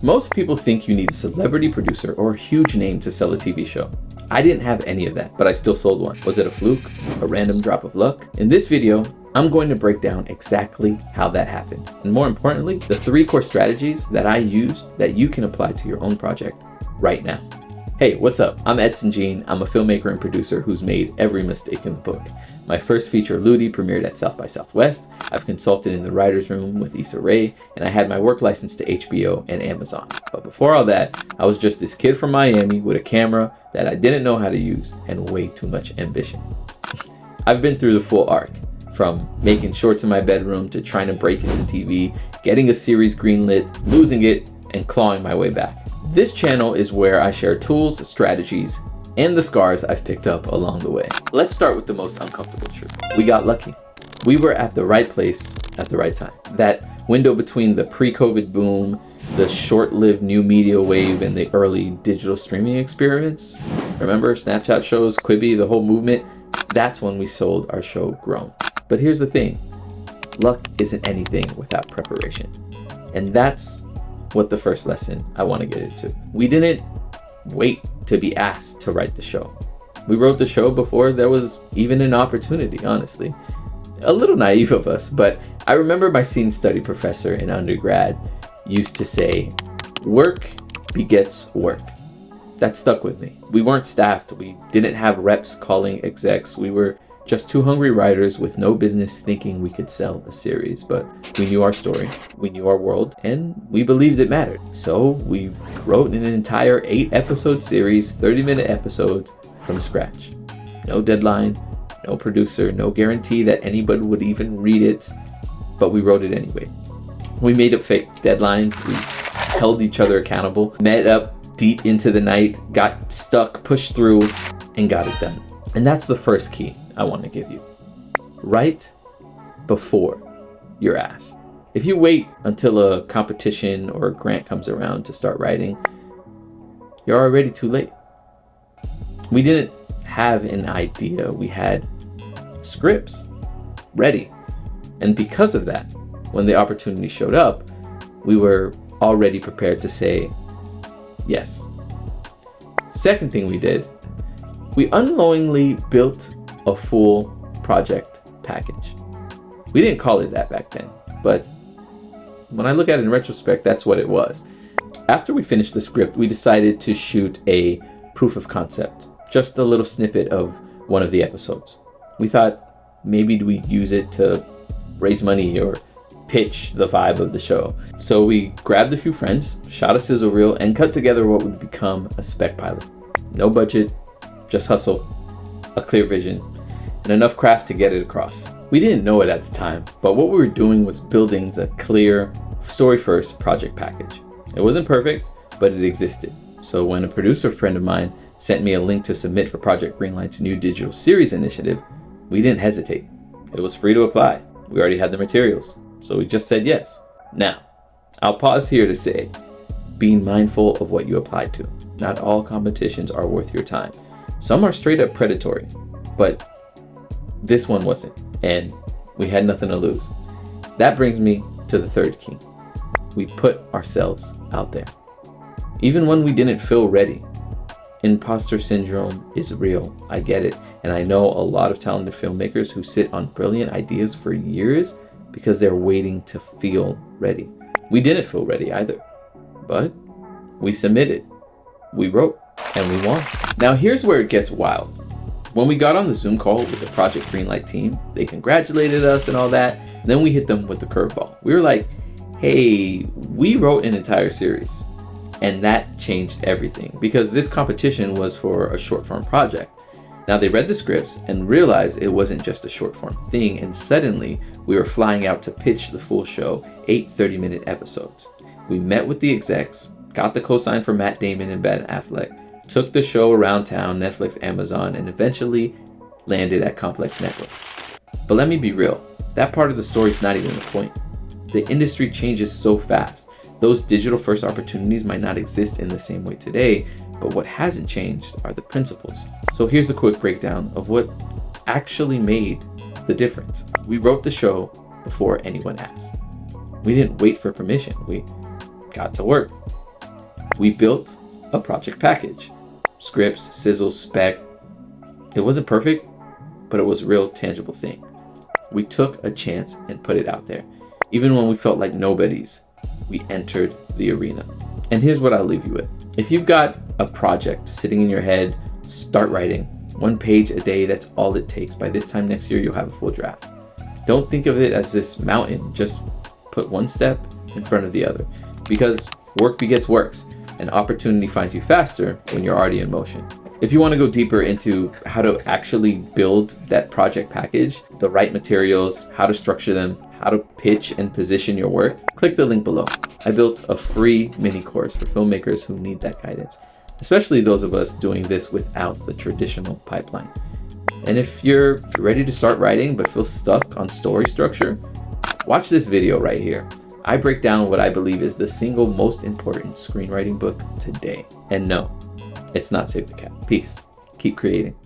Most people think you need a celebrity producer or a huge name to sell a TV show. I didn't have any of that, but I still sold one. Was it a fluke? A random drop of luck? In this video, I'm going to break down exactly how that happened. And more importantly, the 3 core strategies that I used that you can apply to your own project right now. Hey, what's up? I'm 𝐏𝐸𝐸. I'm a filmmaker and producer who's made every mistake in the book. My first feature, Ludi, premiered at South by Southwest. I've consulted in the writer's room with 𝐏𝐸𝐸, and I had my work license to HBO and Amazon. But before all that, I was just this kid from Miami with a camera that I didn't know how to use and way too much ambition. I've been through the full arc, from making shorts in my bedroom to trying to break into TV, getting a series greenlit, losing it, and clawing my way back. This channel is where I share tools, strategies, and the scars I've picked up along the way. Let's start with the most uncomfortable truth. We got lucky. We were at the right place at the right time. That window between the pre-COVID boom, the short-lived new media wave, and the early digital streaming experiments. Remember Snapchat shows, Quibi, the whole movement? That's when we sold our show Grown. But here's the thing. Luck isn't anything without preparation. And that's what the first lesson I want to get into. We didn't wait to be asked to write the show. We wrote the show before there was even an opportunity, honestly. A little naive of us, but I remember my scene study professor in undergrad used to say, work begets work. That stuck with me. We weren't staffed. We didn't have reps calling execs. We were just 2 hungry writers with no business thinking we could sell a series, but we knew our story, we knew our world, and we believed it mattered. So we wrote an entire 8-episode series, 30-minute episodes from scratch. No deadline, no producer, no guarantee that anybody would even read it, but we wrote it anyway. We made up fake deadlines, we held each other accountable, met up deep into the night, got stuck, pushed through, and got it done. And that's the first key I want to give you. Write before you're asked. If you wait until a competition or a grant comes around to start writing, you're already too late. We didn't have an idea, we had scripts ready. And because of that, when the opportunity showed up, we were already prepared to say yes. Second thing we did, we unknowingly built a full project package. We didn't call it that back then, but when I look at it in retrospect, that's what it was. After we finished the script, we decided to shoot a proof of concept, just a little snippet of one of the episodes. We thought maybe we'd use it to raise money or pitch the vibe of the show. So we grabbed a few friends, shot a sizzle reel, and cut together what would become a spec pilot. No budget, just hustle, a clear vision, and enough craft to get it across. We didn't know it at the time, but what we were doing was building a clear, story-first project package. It wasn't perfect, but it existed. So when a producer friend of mine sent me a link to submit for Project Greenlight's new digital series initiative, we didn't hesitate. It was free to apply. We already had the materials, so we just said yes. Now, I'll pause here to say, be mindful of what you applied to. Not all competitions are worth your time. Some are straight up predatory, but this one wasn't, and we had nothing to lose. That brings me to the third key. We put ourselves out there. Even when we didn't feel ready. Imposter syndrome is real, I get it, and I know a lot of talented filmmakers who sit on brilliant ideas for years because they're waiting to feel ready. We didn't feel ready either, but we submitted, we wrote, and we won. Now here's where it gets wild. When we got on the Zoom call with the Project Greenlight team, they congratulated us and all that. Then we hit them with the curveball. We were like, hey, we wrote an entire series. And that changed everything because this competition was for a short form project. Now they read the scripts and realized it wasn't just a short form thing, and suddenly we were flying out to pitch the full show, 8 30-minute episodes. We met with the execs, got the cosign for Matt Damon and Ben Affleck, took the show around town, Netflix, Amazon, and eventually landed at Complex Networks. But let me be real, that part of the story is not even the point. The industry changes so fast. Those digital first opportunities might not exist in the same way today, but what hasn't changed are the principles. So here's the quick breakdown of what actually made the difference. We wrote the show before anyone asked. We didn't wait for permission, we got to work. We built a project package. Scripts, sizzles, spec. It wasn't perfect, but it was a real tangible thing. We took a chance and put it out there. Even when we felt like nobodies, we entered the arena. And here's what I'll leave you with. If you've got a project sitting in your head, start writing. 1 page a day, that's all it takes. By this time next year, you'll have a full draft. Don't think of it as this mountain. Just put one step in front of the other, because work begets works, and opportunity finds you faster when you're already in motion. If you want to go deeper into how to actually build that project package, the right materials, how to structure them, how to pitch and position your work, click the link below. I built a free mini course for filmmakers who need that guidance, especially those of us doing this without the traditional pipeline. And if you're ready to start writing but feel stuck on story structure, watch this video right here. I break down what I believe is the single most important screenwriting book today. And no, it's not Save the Cat. Peace. Keep creating.